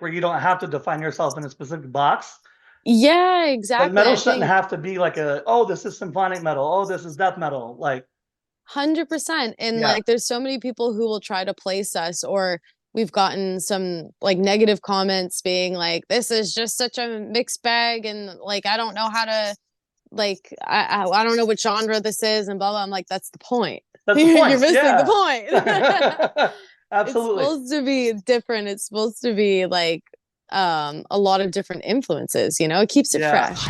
where you don't have to define yourself in a specific box. Yeah, Like exactly. metal I shouldn't think have to be like oh, this is symphonic metal. Oh, this is death metal. Like, 100%. And yeah, like, there's so many people who will try to place us, or we've gotten some like negative comments being like, this is just such a mixed bag. And like, I don't know how to, like, I don't know what genre this is and blah, blah. I'm like, that's the point. that's the You're point. missing the Yeah. point. It's Absolutely. supposed to be different. It's supposed to be like, a lot of different influences, it keeps it Yeah. fresh.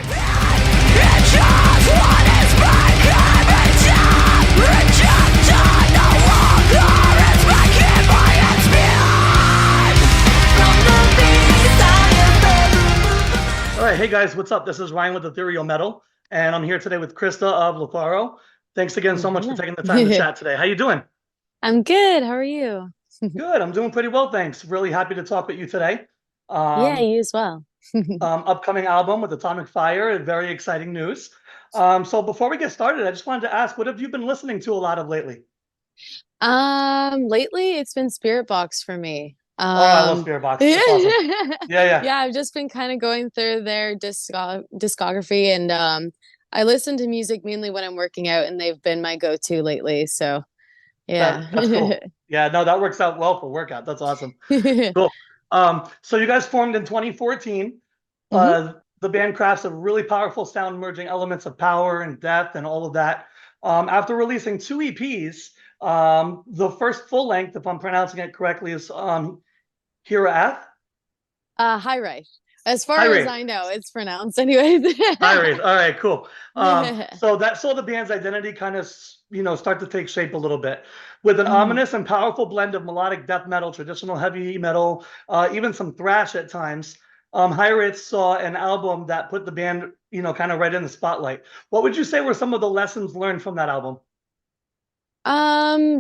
All right, hey guys, what's up? This is Ryan with Ethereal Metal, and I'm here today with Krista of Lutharo. Thanks again so much for taking the time to chat today. How you doing? I'm good. How are you? Good. I'm doing pretty well, thanks. Really happy to talk with you today. Yeah, Um, you as well. Upcoming album with Atomic Fire, very exciting news. So before we get started, I just wanted to ask, what have you been listening to a lot of lately? Lately it's been Spirit Box for me. Oh, I love Spirit Box. Yeah, That's awesome. Yeah, yeah. yeah, I've just been kind of going through their discography, and I listen to music mainly when I'm working out, and they've been my go-to lately. So yeah. That's cool. Yeah, no, that works out well for workout. That's awesome. Cool. So you guys formed in 2014. Hmm. The band crafts a really powerful sound, merging elements of power and depth and all of that. After releasing two EPs, the first full length, if I'm pronouncing it correctly, is Hira. High right. As far High as rate. I know, it's pronounced anyways. High rate. All right, cool. So that saw the band's identity kind of, start to take shape a little bit with an Mhm. ominous and powerful blend of melodic death metal, traditional heavy metal, even some thrash at times. High Rates saw an album that put the band, kind of right in the spotlight. What would you say were some of the lessons learned from that album?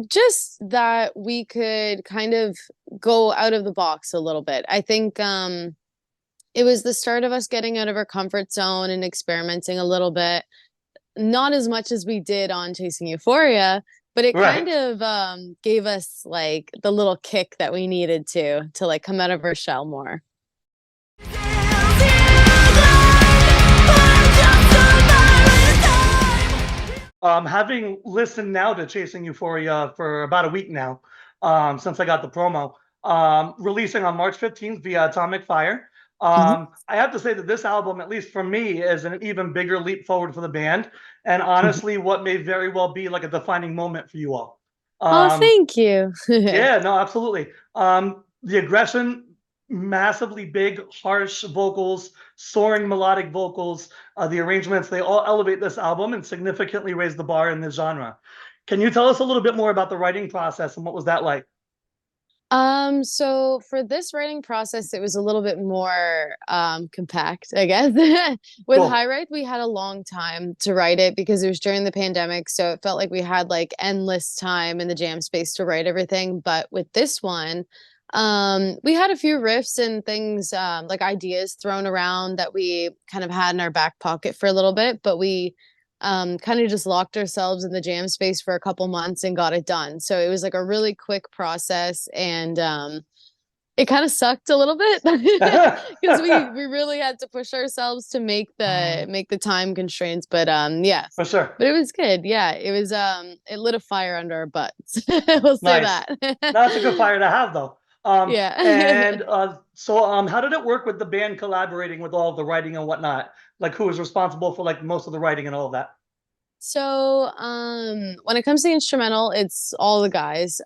Just that we could kind of go out of the box a little bit. I think it was the start of us getting out of our comfort zone and experimenting a little bit. Not as much as we did on Chasing Euphoria, but it kind Right. of gave us like the little kick that we needed to like come out of our shell more. Having listened now to Chasing Euphoria for about a week now, since I got the promo, releasing on March 15th via Atomic Fire. Mhm. I have to say that this album, at least for me, is an even bigger leap forward for the band, and honestly, what may very well be like a defining moment for you all. Oh, Um, thank you. yeah, no, absolutely. The aggression, massively big, harsh vocals, soaring melodic vocals, the arrangements, they all elevate this album and significantly raise the bar in this genre. Can you tell us a little bit more about the writing process and what was that like? So for this writing process, it was a little bit more compact, I guess. With High Cool. Right, we had a long time to write it because it was during the pandemic, so it felt like we had like endless time in the jam space to write everything. But with this one, we had a few riffs and things, like ideas thrown around that we kind of had in our back pocket for a little bit, but we kind of just locked ourselves in the jam space for a couple months and got it done. So it was like a really quick process, and it kind of sucked a little bit because we really had to push ourselves to make the time constraints. But yeah, For sure. but it was good. Yeah, it was it lit a fire under our butts. We'll say Nice. that. That's a good fire to have, though. Yeah. And how did it work with the band collaborating with all of the writing and whatnot? Like, who was responsible for like most of the writing and all of that? So, when it comes to the instrumental, it's all the guys.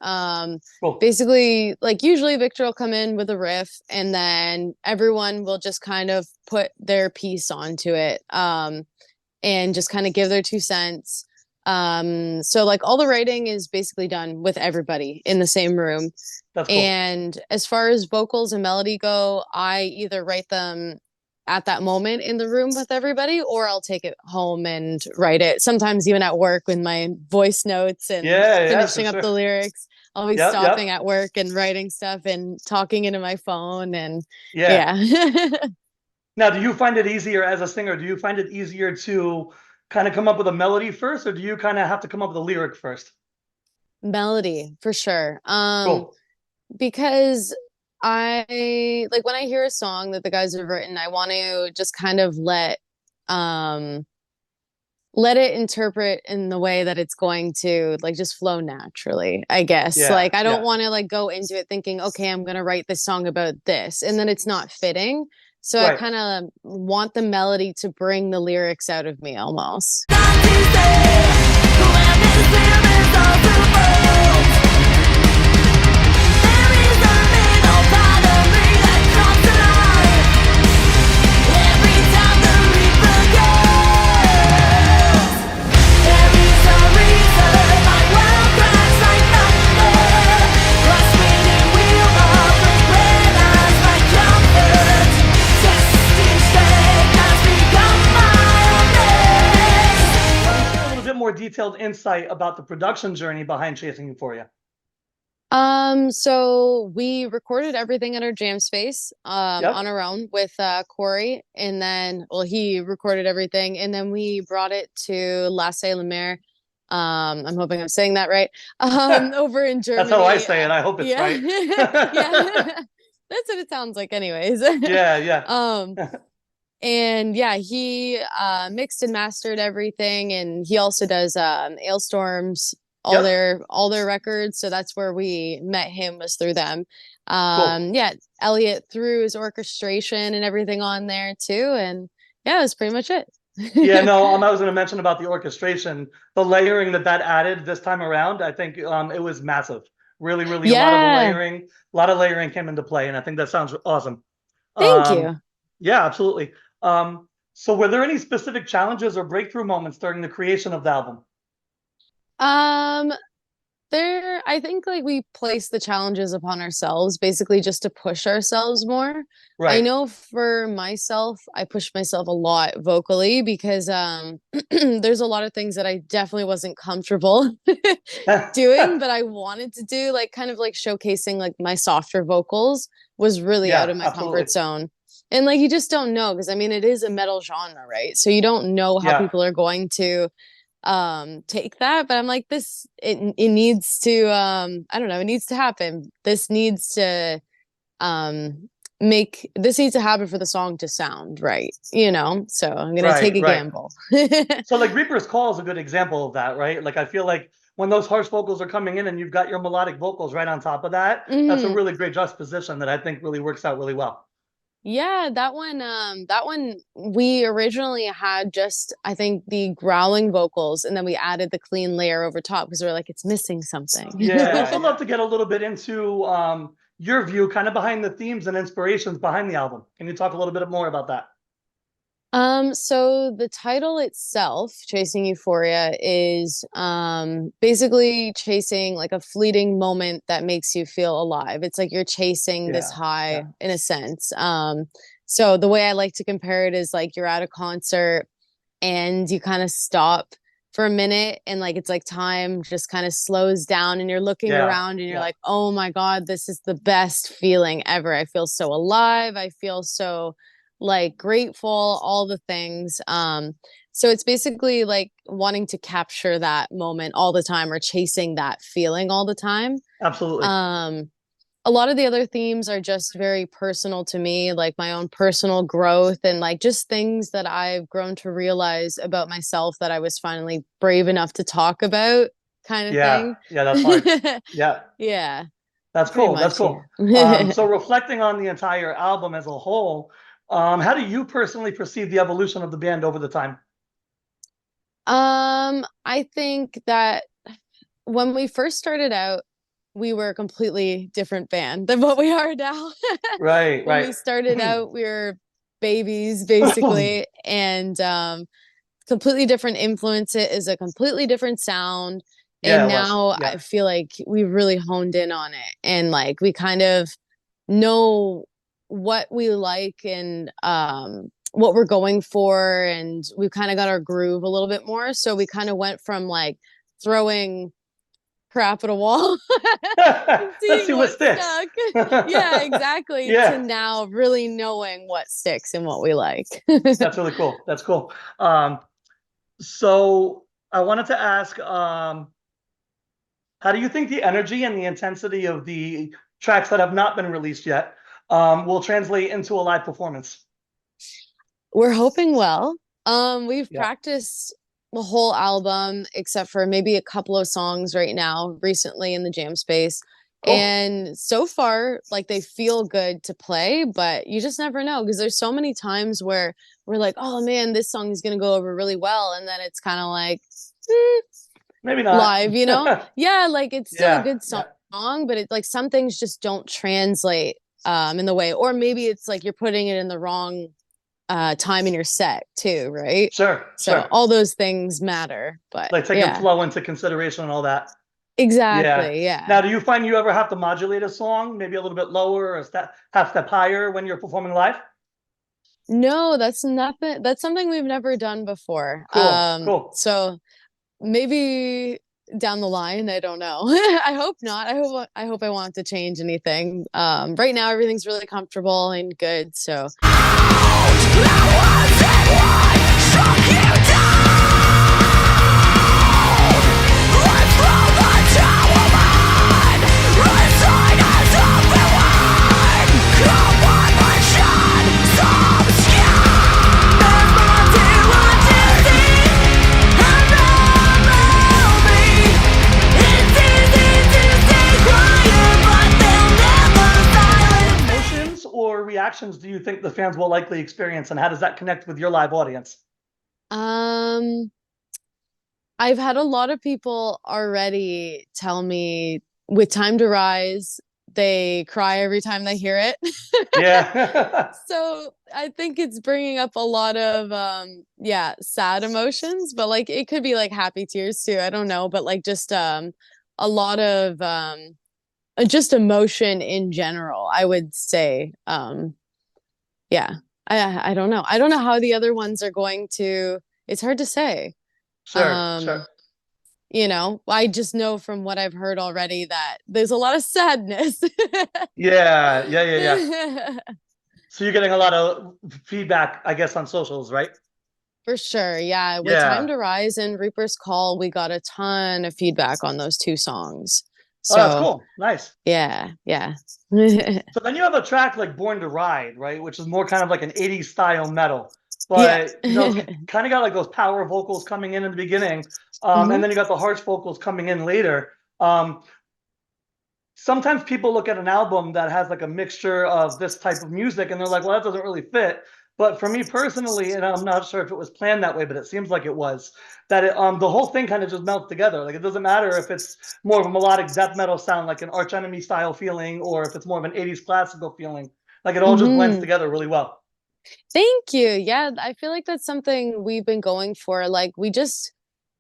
Cool. Basically, like usually Victor will come in with a riff and then everyone will just kind of put their piece onto it. And just kind of give their 2 cents. So like all the writing is basically done with everybody in the same room. That's cool. And as far as vocals and melody go, I either write them at that moment in the room with everybody, or I'll take it home and write it. Sometimes even at work with my voice notes and Yeah, yeah, for finishing up sure. the lyrics. I'll be Yep, stopping yep. at work and writing stuff and talking into my phone and Yeah. yeah. Now, do you find it easier as a singer? Do you find it easier to kind of come up with a melody first, or do you kind of have to come up with a lyric first? Melody for sure. Cool. Because I like when I hear a song that the guys have written, I want to just kind of um let it interpret in the way that it's going to like just flow naturally, I guess. Yeah, Like I don't yeah, want to like go into it thinking, okay, I'm gonna write this song about this, and then it's not fitting. So I right. kind of want the melody to bring the lyrics out of me almost. Why don't you share a little bit more detailed insight about the production journey behind Chasing Euphoria? So we recorded everything at our jam space, on Yep. our own with Corey, and then well, he recorded everything, and then we brought it to La Le Mer. I'm hoping I'm saying that right. Over in That's how I Germany. say it. I hope it's Yeah, right. yeah, that's what it sounds like, anyways. Yeah, yeah. Um, and yeah, he mixed and mastered everything, and he also does Ailstorms, Yep. all their records. So that's where we met him, was through them. Cool. Yeah, Elliot threw his orchestration and everything on there too, and yeah, that's pretty much it. Yeah, no, I was going to mention about the orchestration, the layering that added this time around. I think it was massive. Really, really, Yeah, a lot of layering came into play, and I think that sounds awesome. thank Um, you. yeah, absolutely. So were there any specific challenges or breakthrough moments during the creation of the album? Um, There, I think like we place the challenges upon ourselves, basically just to push ourselves more. I Right. know for myself, I push myself a lot vocally because there's a lot of things that I definitely wasn't comfortable doing, but I wanted to do, like kind of like showcasing like my softer vocals was really out Yeah, of my comfort absolutely. zone. And like you just don't know, because I mean it is a metal genre, right? So you don't know how Yeah, people are going to take that, but I'm like, it needs to I don't know, it needs to happen. This needs to um make this needs to happen for the song to sound right, you know, so I'm gonna take right, a right. gamble. So like Reaper's Call is a good example of that, right? Like I feel like when those harsh vocals are coming in and you've got your melodic vocals right on top of that, that's a Hmm. really great juxtaposition that I think really works out really well. Yeah, that one we originally had just, I think, the growling vocals, and then we added the clean layer over top because we are like, it's missing something. I'd also love to get a little bit into your view, kind of behind the themes and inspirations behind the album. Can you talk a little bit more about that? So the title itself, Chasing Euphoria, is basically chasing like a fleeting moment that makes you feel alive. It's like you're chasing this Yeah, high yeah, in a sense. So the way I like to compare it is like you're at a concert and you kind of stop for a minute, and like it's like time just kind of slows down and you're looking yeah, around and you're yeah. like, "Oh my God, this is the best feeling ever. I feel so alive. I feel so like grateful, all the things." So it's basically like wanting to capture that moment all the time or chasing that feeling all the time. Absolutely. Um, a lot of the other themes are just very personal to me, like my own personal growth and like just things that I've grown to realize about myself that I was finally brave enough to talk about, kind of Yeah, thing. yeah, that's hard. Yeah, Yeah, that's pretty cool. That's much. cool. Yeah. So reflecting on the entire album as a whole, how do you personally perceive the evolution of the band over the time? I think that when we first started out, we were a completely different band than what we are now. Right, When right. we started out, we were babies basically, and completely different influence. It is a completely different sound. Yeah, And it was. now I Yeah, feel like we really honed in on it, and like we kind of know what we like and what we're going for, and we've kind of got our groove a little bit more. So we kind of went from like throwing crap at a wall and let's seeing see what what sticks. stuck. Yeah, exactly. To Yeah, now really knowing what sticks and what we like. that's really cool. That's cool. So I wanted to ask, how do you think the energy and the intensity of the tracks that have not been released yet will translate into a live performance. We're hoping well. We've Yeah. practiced the whole album except for maybe a couple of songs right now recently in the jam space. Cool. And so far, like they feel good to play, but you just never know because there's so many times where we're like, oh man, this song is going to go over really well. And then it's kind of like, hmm, Maybe not. live, you know? Yeah, like it's still a Yeah. good Yeah. song, but it's like some things just don't translate in the way, or maybe it's like you're putting it in the wrong time in your set too, right? Sure. So Sure. all those things matter, but Like taking yeah, flow into consideration and all that. Yeah. exactly. Yeah. Now, do you find you ever have to modulate a song, maybe a little bit lower or a step, half step higher when you're performing live? No, that's nothing. That's something we've never done before. Cool. Cool. So maybe down the line, I don't know. I hope not. I won't have to change anything. Right now everything's really comfortable and good. So Emotions or reactions do you think the fans will likely experience, and how does that connect with your live audience? um I've had a lot of people already tell me with Time to Rise, they cry every time they hear it. Yeah. So I think it's bringing up a lot of yeah, sad emotions, but like it could be like happy tears too. I don't know, but like just a lot of just emotion in general, I would say. Yeah. I don't know. I don't know how the other ones are going to, it's hard to say. Sure. Um Sure. you know, I just know from what I've heard already that there's a lot of sadness. Yeah. Yeah. Yeah. Yeah. So you're getting a lot of feedback, I guess, on socials, right? For sure. Yeah. With Time Yeah. to Rise and Reaper's Call, we got a ton of feedback on those two songs. Oh, that's So, cool. Nice. yeah. Yeah. So then you have a track like Born to Ride, right? Which is more kind of like an 80s style metal. Yeah. But it's kind of got like those power vocals coming in the beginning. Hmm. And then you got the harsh vocals coming in later. Sometimes people look at an album that has like a mixture of this type of music and they're like, well, that doesn't really fit. But for me personally, and I'm not sure if it was planned that way, but it seems like it was, that the whole thing kind of just melts together. Like it doesn't matter if it's more of a melodic death metal sound, like an Arch Enemy style feeling, or if it's more of an 80s classical feeling. Like it all just blends Hmm. together really well. Thank you. Yeah. I feel like that's something we've been going for. Like, we just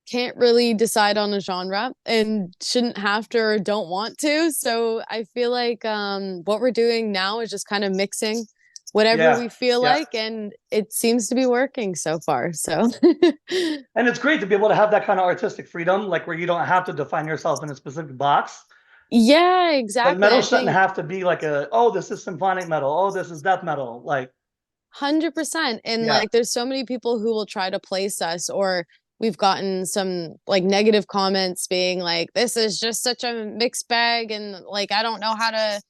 can't really decide on a genre and shouldn't have to or don't want to. So I feel like what we're doing now is just kind of mixing whatever Yeah. we feel Yeah. like, and it seems to be working so far. So And it's great to be able to have that kind of artistic freedom, like where you don't have to define yourself in a specific box. yeah, Like exactly. metal I shouldn't think have to be like a, oh, this is symphonic metal. Oh, this is death metal. Like, 100%. And yeah. like there's so many people who will try to place us, or we've gotten some like negative comments being like, this is just such a mixed bag and like I don't know how to,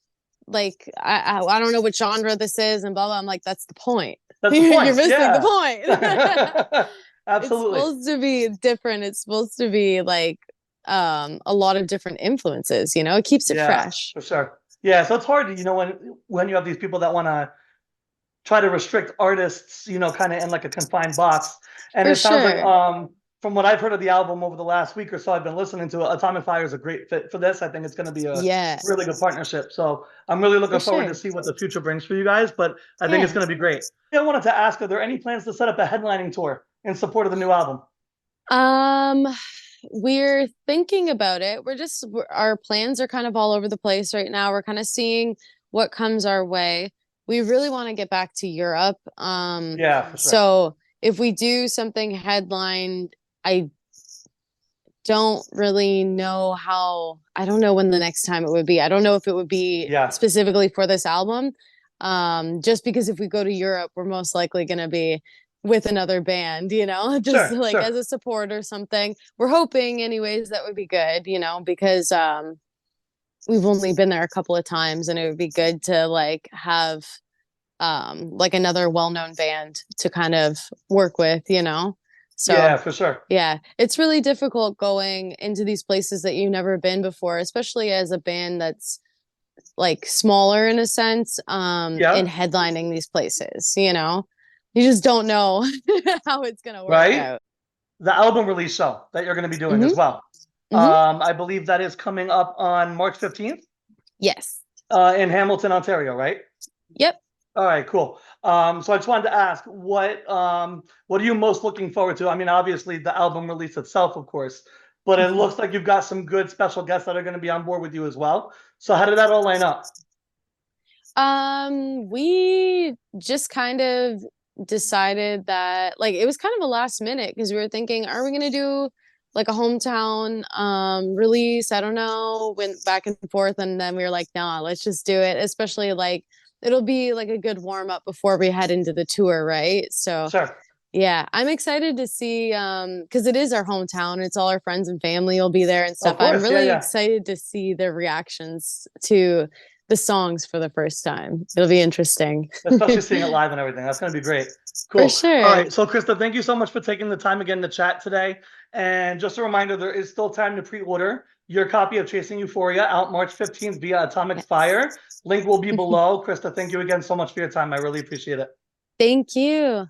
like I don't know what genre this is and blah blah. I'm like, that's the point. That's the You're point. missing the Yeah. point. It's Absolutely. supposed to be different. It's supposed to be like a lot of different influences, you know? It keeps it Yeah, fresh. for sure. Yeah, so it's hard, when you have these people that want to try to restrict artists, kind of in like a confined box. And For it sounds like, sure. from what I've heard of the album over the last week or so, I've been listening to it, Atomic Fire is a great fit for this. I think it's going to be a Yeah, really good partnership. So I'm really for looking forward to sure. see what the future brings for you guys. But I think it's Yeah. going to be great. I wanted to ask, are there any plans to set up a headlining tour in support of the new album? Um, we're thinking about it. Our plans are kind of all over the place right now. We're kind of seeing what comes our way. We really want to get back to Europe. Yeah, for sure. So if we do something headlined, I don't really know I don't know when the next time it would be. I don't know if it would be Yeah, specifically for this album. Just because if we go to Europe, we're most likely going to be with another band, just sure, like as sure. a support or something. We're hoping anyways that would be good, because we've only been there a couple of times, and it would be good to like have like another well-known band to kind of work with, you know? Yeah, So for sure. yeah, it's really difficult going into these places that you've never been before, especially as a band that's like smaller in a sense, in Yeah, headlining these places, you know? You just don't know how it's gonna work right. out. The album release show that you're going to be doing as Hmm. well. Hmm. I believe that is coming up on March 15th Yes. in Hamilton, Ontario, right? Yep. All right, cool. So I just wanted to ask, what are you most looking forward to? I mean, obviously the album release itself, of course, but it Mhm. looks like you've got some good special guests that are going to be on board with you as well. So how did that all line up? We just kind of decided that like it was kind of a last minute because we were thinking, are we gonna do like a hometown release? I don't know. Went back and forth, and then we were like, nah, let's just do it. Especially like it'll be like a good warm up before we head into the tour, right? So Sure. yeah, I'm excited to see because it is our hometown. It's all our friends and family will be there and stuff. Of I'm course. Yeah, really yeah. excited to see their reactions to the songs for the first time. It'll be interesting. Especially seeing it live and everything. That's going to be great. For Cool. All sure. right. So, Krista, thank you so much for taking the time again to chat today. And just a reminder, there is still time to pre-order your copy of Chasing Euphoria out March 15th via Atomic Yes. Fire. Link will be below. Krista, thank you again so much for your time. I really appreciate it. Thank you.